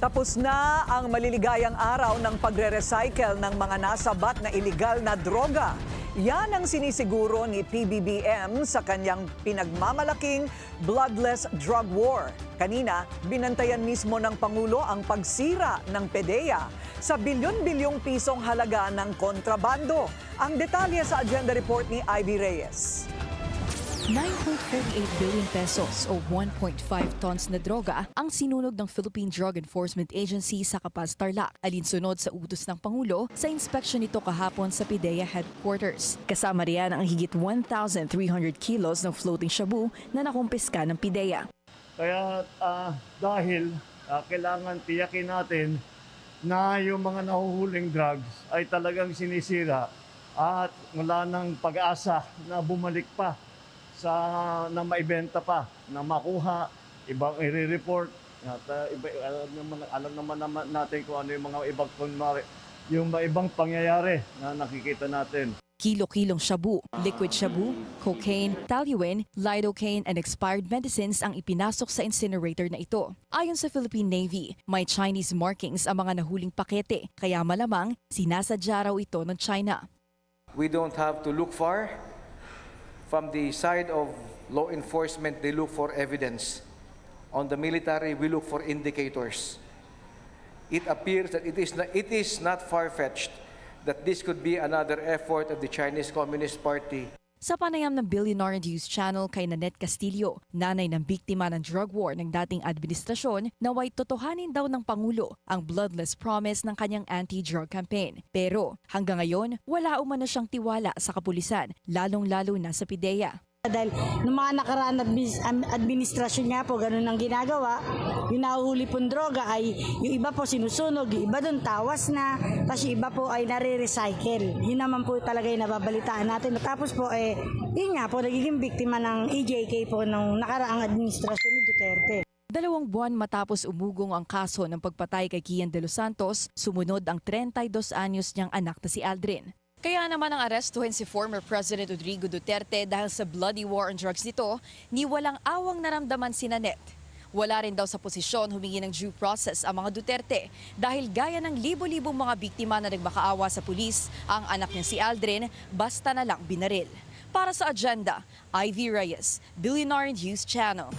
Tapos na ang maliligayang araw ng pagre-recycle ng mga nasabat na iligal na droga. Yan ang sinisiguro ni PBBM sa kanyang pinagmamalaking bloodless drug war. Kanina, binantayan mismo ng Pangulo ang pagsira ng PDEA sa bilyon-bilyong pisong halaga ng kontrabando. Ang detalye sa agenda report ni Ivy Reyes. 9.48 billion pesos o 1.5 tons na droga ang sinunog ng Philippine Drug Enforcement Agency sa Kapaz, Tarlac, alinsunod sa utos ng Pangulo sa inspeksyon nito kahapon sa PDEA headquarters. Kasama riyan ang higit 1,300 kilos ng floating shabu na nakumpiska ng PDEA. Kaya dahil kailangan tiyakin natin na yung mga nahuhuling drugs ay talagang sinisira at wala nang pag-asa na bumalik pa na maibenta pa, na makuha, ibang i-report. Alam naman natin kung ano yung mga ibang pangyayari na nakikita natin. Kilo-kilong shabu, liquid shabu, cocaine, toluene, lidocaine and expired medicines ang ipinasok sa incinerator na ito. Ayon sa Philippine Navy, may Chinese markings ang mga nahuling pakete, kaya malamang sinasadya raw ito ng China. We don't have to look far. From the side of law enforcement, they look for evidence. On the military, we look for indicators. It appears that it is not far-fetched that this could be another effort of the Chinese Communist Party. Sa panayam ng Billionaire News Channel kay Nanette Castillo, nanay ng biktima ng drug war ng dating administrasyon, naway totohanin daw ng Pangulo ang bloodless promise ng kanyang anti-drug campaign. Pero hanggang ngayon, wala umano siyang tiwala sa kapulisan, lalong-lalo na sa PDEA. Dahil ng mga nakaraan administrasyon nga po, ganun ang ginagawa. Yung nahuhuli pong droga ay yung iba po sinusunog, yung iba doon tawas na, tapos yung iba po ay nare-recycle. Yun naman po talaga yung nababalitaan natin. Tapos po, yun nga po, nagiging biktima ng EJK po ng nakaraang administrasyon ni Duterte. 2 buwan matapos umugong ang kaso ng pagpatay kay Kian De Los Santos, sumunod ang 32 anyos niyang anak na si Aldrin. Kaya naman ang arestuhin si former President Rodrigo Duterte dahil sa bloody war on drugs nito, ni walang awang naramdaman si Nanette. Wala rin daw sa posisyon humingi ng due process ang mga Duterte dahil gaya ng libo-libong mga biktima na nagmakaawa sa pulis, ang anak niya si Aldrin basta na lang binaril. Para sa agenda, Ivy Reyes, Billionaire News Channel.